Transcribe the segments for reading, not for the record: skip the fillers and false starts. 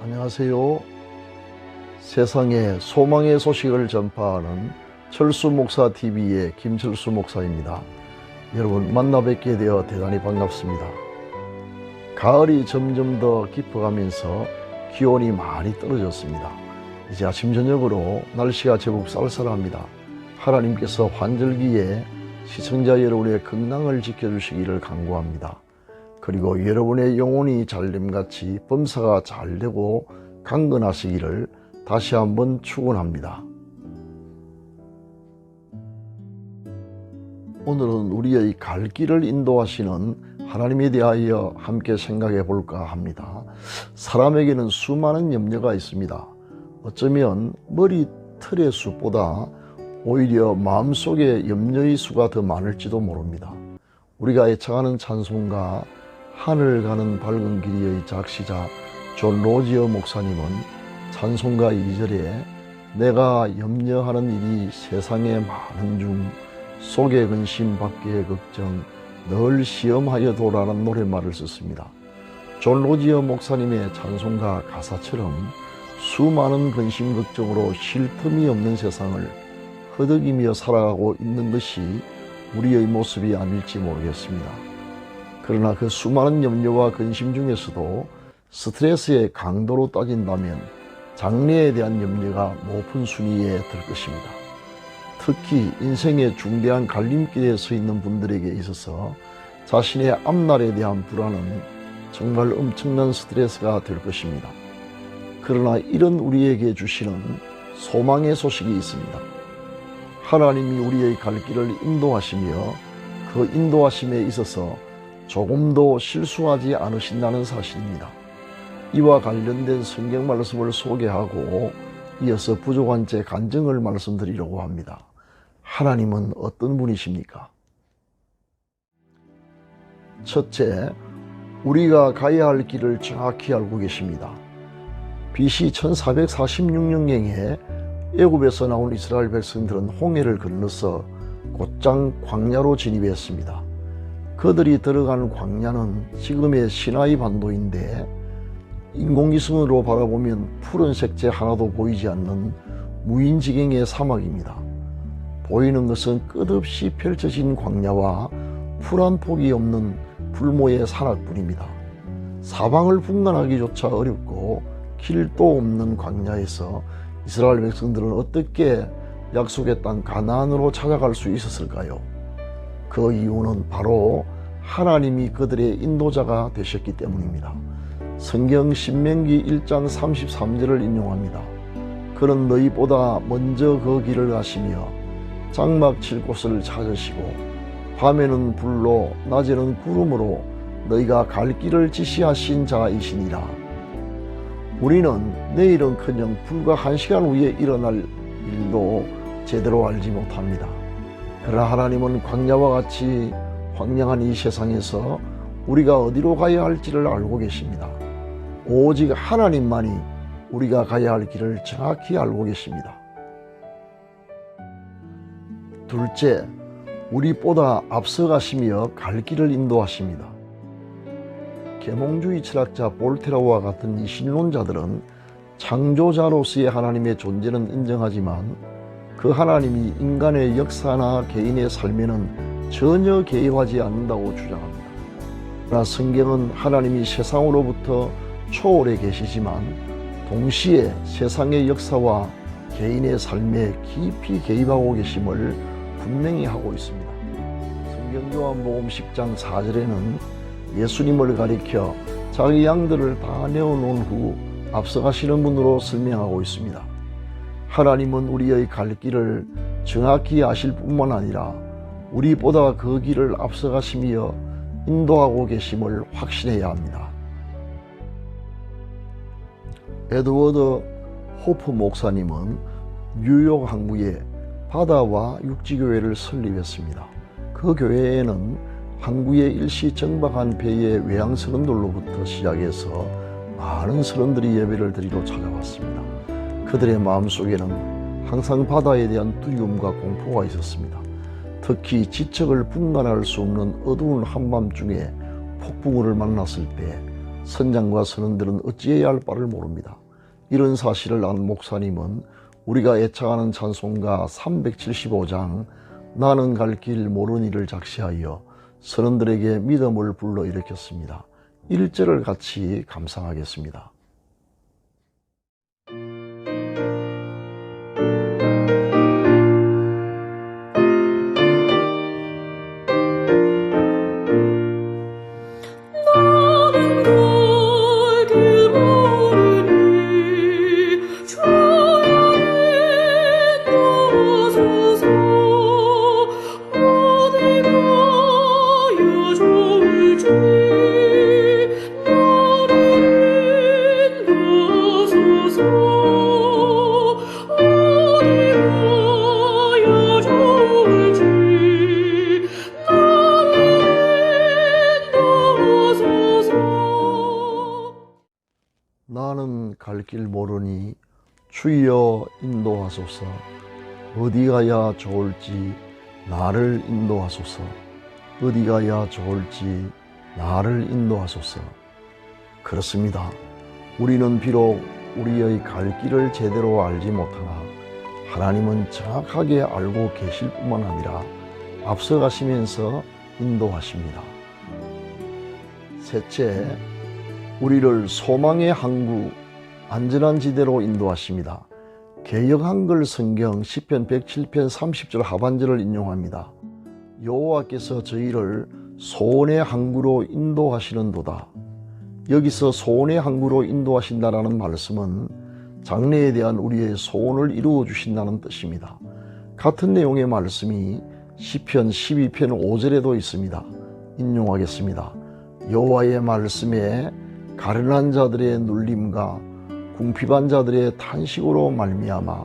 안녕하세요. 세상에 소망의 소식을 전파하는 철수목사TV의 김철수 목사입니다. 여러분 만나 뵙게 되어 대단히 반갑습니다. 가을이 점점 더 깊어가면서 기온이 많이 떨어졌습니다. 이제 아침 저녁으로 날씨가 제법 쌀쌀합니다. 하나님께서 환절기에 시청자 여러분의 건강을 지켜주시기를 간구합니다. 그리고 여러분의 영혼이 잘됨같이 범사가 잘되고 강건하시기를 다시 한번 축원합니다. 오늘은 우리의 갈 길을 인도하시는 하나님에 대하여 함께 생각해 볼까 합니다. 사람에게는 수많은 염려가 있습니다. 어쩌면 머리털의 수보다 오히려 마음속에 염려의 수가 더 많을지도 모릅니다. 우리가 애청하는 찬송가 하늘 가는 밝은 길이의 작시자 존 로지어 목사님은 찬송가 2절에 내가 염려하는 일이 세상에 많은 중 속의 근심 밖의 걱정 늘 시험하여도라는 노랫말을 썼습니다. 존 로지어 목사님의 찬송가 가사처럼 수많은 근심 걱정으로 쉴 틈이 없는 세상을 허덕이며 살아가고 있는 것이 우리의 모습이 아닐지 모르겠습니다. 그러나 그 수많은 염려와 근심 중에서도 스트레스의 강도로 따진다면 장래에 대한 염려가 높은 순위에 들 것입니다. 특히 인생의 중대한 갈림길에 서 있는 분들에게 있어서 자신의 앞날에 대한 불안은 정말 엄청난 스트레스가 될 것입니다. 그러나 이런 우리에게 주시는 소망의 소식이 있습니다. 하나님이 우리의 갈 길을 인도하시며 그 인도하심에 있어서 조금도 실수하지 않으신다는 사실입니다. 이와 관련된 성경 말씀을 소개하고 이어서 부족한 제 간증을 말씀드리려고 합니다. 하나님은 어떤 분이십니까? 첫째, 우리가 가야 할 길을 정확히 알고 계십니다. BC 1446년경에 애굽에서 나온 이스라엘 백성들은 홍해를 건너서 곧장 광야로 진입했습니다. 그들이 들어간 광야는 지금의 시나이 반도인데 인공위성으로 바라보면 푸른 색채 하나도 보이지 않는 무인지경의 사막입니다. 보이는 것은 끝없이 펼쳐진 광야와 풀 한 폭이 없는 불모의 산악뿐입니다. 사방을 분간하기조차 어렵고 길도 없는 광야에서 이스라엘 백성들은 어떻게 약속의 땅 가나안으로 찾아갈 수 있었을까요? 그 이유는 바로 하나님이 그들의 인도자가 되셨기 때문입니다. 성경 신명기 1장 33절을 인용합니다. 그는 너희보다 먼저 그 길을 가시며 장막 칠 곳을 찾으시고 밤에는 불로 낮에는 구름으로 너희가 갈 길을 지시하신 자이시니라. 우리는 내일은커녕 불과 1시간 후에 일어날 일도 제대로 알지 못합니다. 그러나 하나님은 광야와 같이 황량한 이 세상에서 우리가 어디로 가야 할지를 알고 계십니다. 오직 하나님만이 우리가 가야 할 길을 정확히 알고 계십니다. 둘째, 우리보다 앞서가시며 갈 길을 인도하십니다. 계몽주의 철학자 볼테라와 같은 이 신론자들은 창조자로서의 하나님의 존재는 인정하지만 그 하나님이 인간의 역사나 개인의 삶에는 전혀 개입하지 않는다고 주장합니다. 그러나 성경은 하나님이 세상으로부터 초월해 계시지만 동시에 세상의 역사와 개인의 삶에 깊이 개입하고 계심을 분명히 하고 있습니다. 성경 요한복음 10장 4절에는 예수님을 가리켜 자기 양들을 다 내어놓은 후 앞서가시는 분으로 설명하고 있습니다. 하나님은 우리의 갈 길을 정확히 아실 뿐만 아니라 우리보다 그 길을 앞서가시며 인도하고 계심을 확신해야 합니다. 에드워드 호프 목사님은 뉴욕 항구에 바다와 육지교회를 설립했습니다. 그 교회에는 항구에 일시 정박한 배의 외양선원들로부터 시작해서 많은 선원들이 예배를 드리러 찾아왔습니다. 그들의 마음속에는 항상 바다에 대한 두려움과 공포가 있었습니다. 특히 지척을 분간할 수 없는 어두운 한밤중에 폭풍우를 만났을 때 선장과 선원들은 어찌해야 할 바를 모릅니다. 이런 사실을 안 목사님은 우리가 애창하는 찬송가 375장 나는 갈 길 모르니를 작시하여 선원들에게 믿음을 불러일으켰습니다. 1절을 같이 감상하겠습니다. 나는 갈 길 모르니 주여 인도하소서. 어디 가야 좋을지 나를 인도하소서. 어디 가야 좋을지 나를 인도하소서. 그렇습니다. 우리는 비록 우리의 갈 길을 제대로 알지 못하나 하나님은 정확하게 알고 계실 뿐만 아니라 앞서가시면서 인도하십니다. 셋째, 우리를 소망의 항구, 안전한 지대로 인도하십니다. 개역 한글 성경 시편 107편 30절 하반절을 인용합니다. 여호와께서 저희를 소원의 항구로 인도하시는도다. 여기서 소원의 항구로 인도하신다라는 말씀은 장래에 대한 우리의 소원을 이루어 주신다는 뜻입니다. 같은 내용의 말씀이 시편 12편 5절에도 있습니다. 인용하겠습니다. 여호와의 말씀에 가련한 자들의 눌림과 궁핍한 자들의 탄식으로 말미암아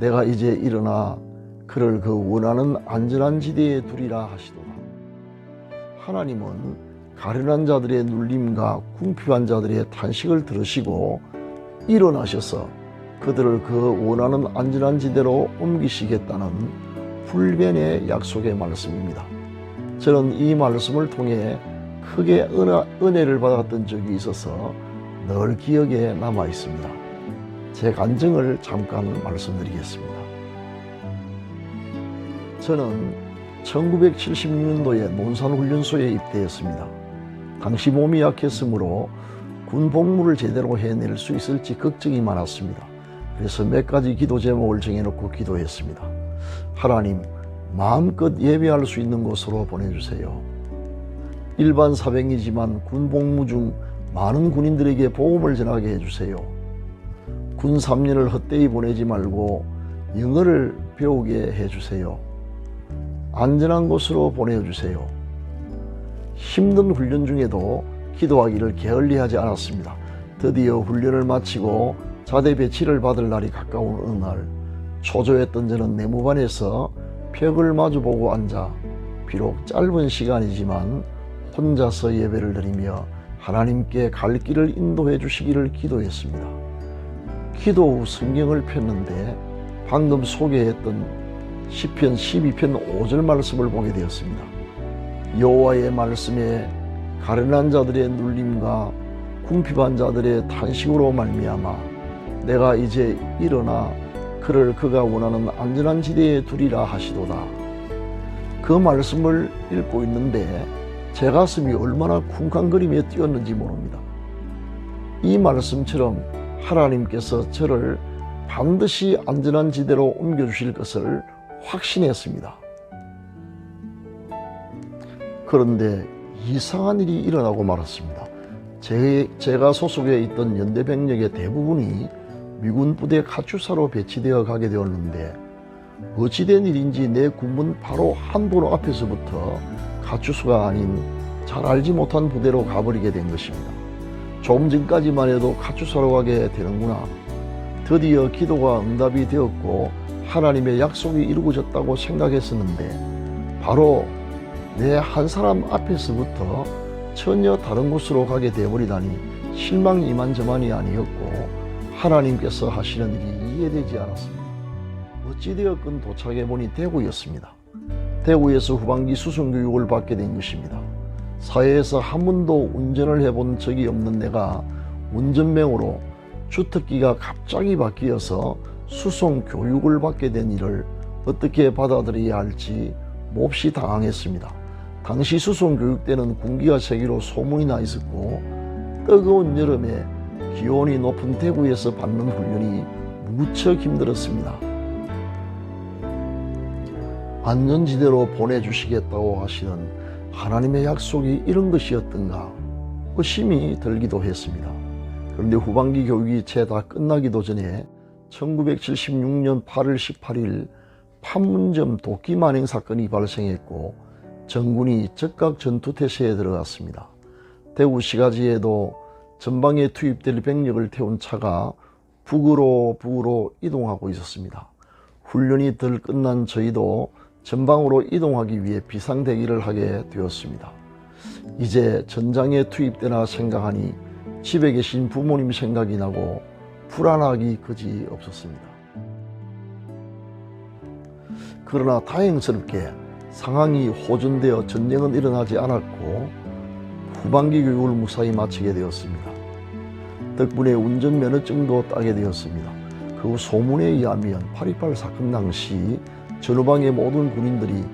내가 이제 일어나 그를 그 원하는 안전한 지대에 두리라 하시도다. 하나님은 가련한 자들의 눌림과 궁핍한 자들의 탄식을 들으시고 일어나셔서 그들을 그 원하는 안전한 지대로 옮기시겠다는 불변의 약속의 말씀입니다. 저는 이 말씀을 통해 크게 은혜를 받았던 적이 있어서 늘 기억에 남아 있습니다. 제 간증을 잠깐 말씀드리겠습니다. 저는 1976년도에 논산훈련소에 입대했습니다. 당시 몸이 약했으므로 군 복무를 제대로 해낼 수 있을지 걱정이 많았습니다. 그래서 몇 가지 기도 제목을 정해놓고 기도했습니다. 하나님, 마음껏 예배할 수 있는 곳으로 보내주세요. 일반 사병이지만 군 복무 중 많은 군인들에게 복음을 전하게 해주세요. 군 3년을 헛되이 보내지 말고 영어를 배우게 해주세요. 안전한 곳으로 보내주세요. 힘든 훈련 중에도 기도하기를 게을리하지 않았습니다. 드디어 훈련을 마치고 자대 배치를 받을 날이 가까운 어느 날, 초조했던 저는 내무반에서 벽을 마주보고 앉아 비록 짧은 시간이지만 혼자서 예배를 드리며 하나님께 갈 길을 인도해 주시기를 기도했습니다. 기도 후 성경을 폈는데 방금 소개했던 시편 12편 5절 말씀을 보게 되었습니다. 여호와의 말씀에 가련한 자들의 눌림과 궁핍한 자들의 탄식으로 말미암아 내가 이제 일어나 그를 그가 원하는 안전한 지대에 두리라 하시도다. 그 말씀을 읽고 있는데 제 가슴이 얼마나 쿵쾅거리며 뛰었는지 모릅니다. 이 말씀처럼 하나님께서 저를 반드시 안전한 지대로 옮겨주실 것을 확신했습니다. 그런데 이상한 일이 일어나고 말았습니다. 제가 소속해 있던 연대 병력의 대부분이 미군 부대 카투사로 배치되어 가게 되었는데 어찌된 일인지 내 군문 바로 한 도로 앞에서부터 카투사가 아닌 잘 알지 못한 부대로 가버리게 된 것입니다. 조금 전까지만 해도 카투사로 가게 되는구나. 드디어 기도가 응답이 되었고 하나님의 약속이 이루어졌다고 생각했었는데 바로 내 한 사람 앞에서부터 전혀 다른 곳으로 가게 되어버리다니 실망이 이만저만이 아니었고 하나님께서 하시는 일이 이해되지 않았습니다. 어찌되었건 도착해보니 대구였습니다. 대구에서 후반기 수송교육을 받게 된 것입니다. 사회에서 한 번도 운전을 해본 적이 없는 내가 운전병으로 주특기가 갑자기 바뀌어서 수송교육을 받게 된 일을 어떻게 받아들여야 할지 몹시 당황했습니다. 당시 수송교육 때는 군기가 세기로 소문이 나 있었고 뜨거운 여름에 기온이 높은 대구에서 받는 훈련이 무척 힘들었습니다. 안전지대로 보내주시겠다고 하시는 하나님의 약속이 이런 것이었던가 의심이 들기도 했습니다. 그런데 후반기 교육이 채 다 끝나기도 전에 1976년 8월 18일 판문점 도끼 만행 사건이 발생했고 정군이 즉각 전투태세에 들어갔습니다. 대구 시가지에도 전방에 투입될 병력을 태운 차가 북으로 이동하고 있었습니다. 훈련이 덜 끝난 저희도 전방으로 이동하기 위해 비상대기를 하게 되었습니다. 이제 전장에 투입되나 생각하니 집에 계신 부모님 생각이 나고 불안하기 그지 없었습니다. 그러나 다행스럽게 상황이 호전되어 전쟁은 일어나지 않았고 후반기 교육을 무사히 마치게 되었습니다. 덕분에 운전면허증도 따게 되었습니다. 그 후 소문에 의하면 8.28 사건 당시 전후방의 모든 군인들이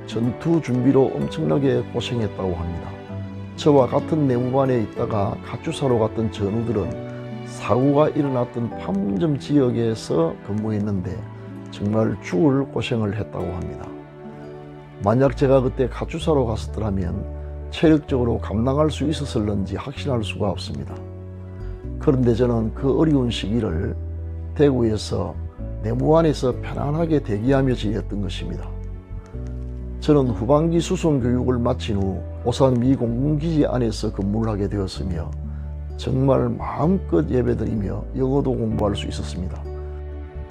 전투 준비로 엄청나게 고생했다고 합니다. 저와 같은 내무반에 있다가 가주사로 갔던 전우들은 사고가 일어났던 판문점 지역에서 근무했는데 정말 죽을 고생을 했다고 합니다. 만약 제가 그때 가주사로 갔었더라면 체력적으로 감당할 수 있었을는지 확신할 수가 없습니다. 그런데 저는 그 어려운 시기를 대구에서 내무반에서 편안하게 대기하며 지냈던 것입니다. 저는 후반기 수송 교육을 마친 후 오산 미 공군기지 안에서 근무를 하게 되었으며 정말 마음껏 예배드리며 영어도 공부할 수 있었습니다.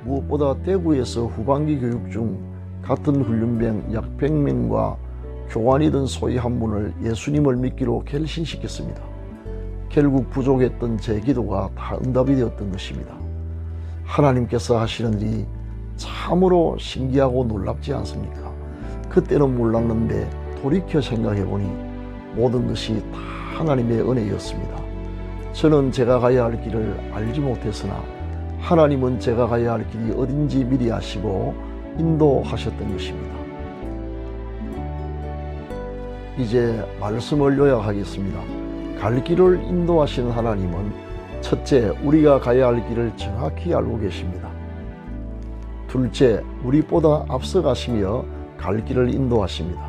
무엇보다 대구에서 후반기 교육 중 같은 훈련병 약 100명과 교관이던 소위 한 분을 예수님을 믿기로 결심시켰습니다. 결국 부족했던 제 기도가 다 응답이 되었던 것입니다. 하나님께서 하시는 일이 참으로 신기하고 놀랍지 않습니까? 그때는 몰랐는데 돌이켜 생각해보니 모든 것이 다 하나님의 은혜였습니다. 저는 제가 가야 할 길을 알지 못했으나 하나님은 제가 가야 할 길이 어딘지 미리 아시고 인도하셨던 것입니다. 이제 말씀을 요약하겠습니다. 갈 길을 인도하시는 하나님은 첫째, 우리가 가야 할 길을 정확히 알고 계십니다. 둘째, 우리보다 앞서가시며 갈 길을 인도하십니다.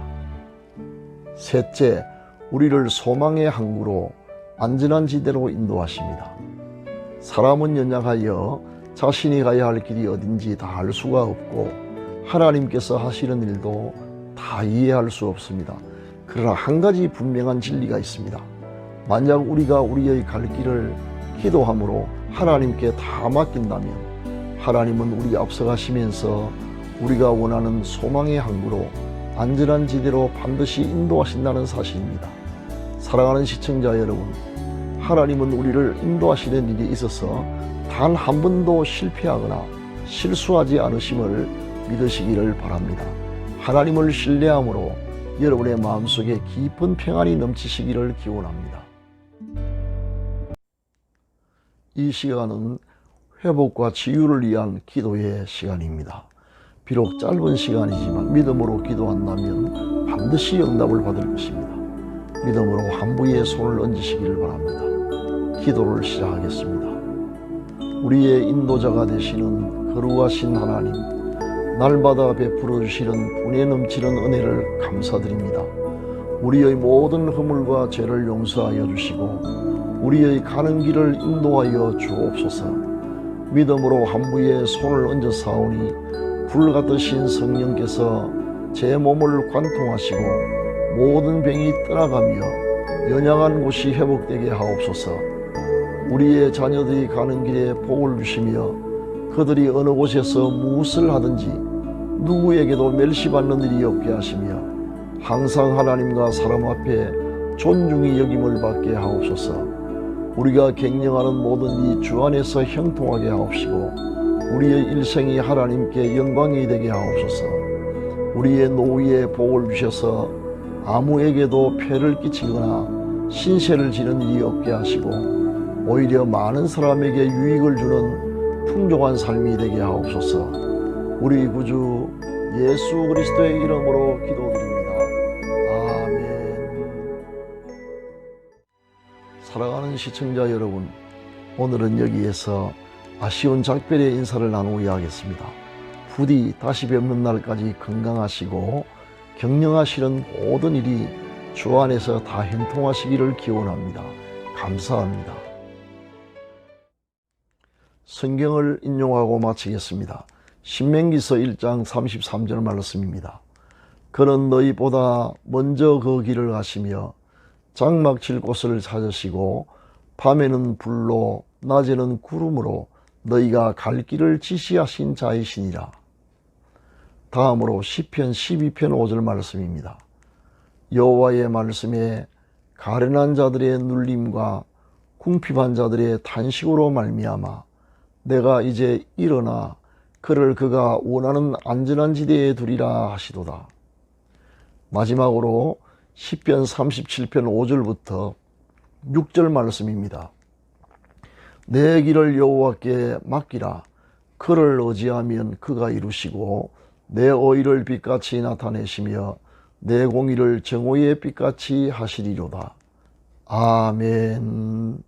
셋째, 우리를 소망의 항구로 안전한 지대로 인도하십니다. 사람은 연약하여 자신이 가야 할 길이 어딘지 다 알 수가 없고 하나님께서 하시는 일도 다 이해할 수 없습니다. 그러나 한 가지 분명한 진리가 있습니다. 만약 우리가 우리의 갈 길을 기도함으로 하나님께 다 맡긴다면 하나님은 우리 앞서가시면서 우리가 원하는 소망의 항구로 안전한 지대로 반드시 인도하신다는 사실입니다. 사랑하는 시청자 여러분, 하나님은 우리를 인도하시는 일이 있어서 단 한 번도 실패하거나 실수하지 않으심을 믿으시기를 바랍니다. 하나님을 신뢰함으로 여러분의 마음속에 깊은 평안이 넘치시기를 기원합니다. 이 시간은 회복과 치유를 위한 기도의 시간입니다. 비록 짧은 시간이지만 믿음으로 기도한다면 반드시 응답을 받을 것입니다. 믿음으로 한부에 손을 얹으시기를 바랍니다. 기도를 시작하겠습니다. 우리의 인도자가 되시는 거룩하신 하나님, 날마다 베풀어 주시는 분에 넘치는 은혜를 감사드립니다. 우리의 모든 허물과 죄를 용서하여 주시고 우리의 가는 길을 인도하여 주옵소서. 믿음으로 한부에 손을 얹어 사오니 불같으신 성령께서 제 몸을 관통하시고 모든 병이 떠나가며 연약한 곳이 회복되게 하옵소서. 우리의 자녀들이 가는 길에 복을 주시며 그들이 어느 곳에서 무엇을 하든지 누구에게도 멸시받는 일이 없게 하시며 항상 하나님과 사람 앞에 존중이 여김을 받게 하옵소서. 우리가 갱령하는 모든 이 주 안에서 형통하게 하옵시고 우리의 일생이 하나님께 영광이 되게 하옵소서. 우리의 노후에 복을 주셔서 아무에게도 폐를 끼치거나 신세를 지는 일이 없게 하시고 오히려 많은 사람에게 유익을 주는 풍족한 삶이 되게 하옵소서. 우리 구주 예수 그리스도의 이름으로 기도드립니다. 아멘. 사랑하는 시청자 여러분, 오늘은 여기에서 아쉬운 작별의 인사를 나누어야 하겠습니다. 부디 다시 뵙는 날까지 건강하시고 격려하시는 모든 일이 주 안에서 다 형통하시기를 기원합니다. 감사합니다. 성경을 인용하고 마치겠습니다. 신명기서 1장 33절 말씀입니다. 그는 너희보다 먼저 그 길을 가시며 장막 칠 곳을 찾으시고 밤에는 불로 낮에는 구름으로 너희가 갈 길을 지시하신 자이시니라. 다음으로 시편 12편 5절 말씀입니다. 여호와의 말씀에 가련한 자들의 눌림과 궁핍한 자들의 탄식으로 말미암아 내가 이제 일어나 그를 그가 원하는 안전한 지대에 두리라 하시도다. 마지막으로 시편 37편 5절부터 6절 말씀입니다. 내 길을 여호와께 맡기라. 그를 의지하면 그가 이루시고 내 의를 빛같이 나타내시며 내 공의를 정오의 빛같이 하시리로다. 아멘.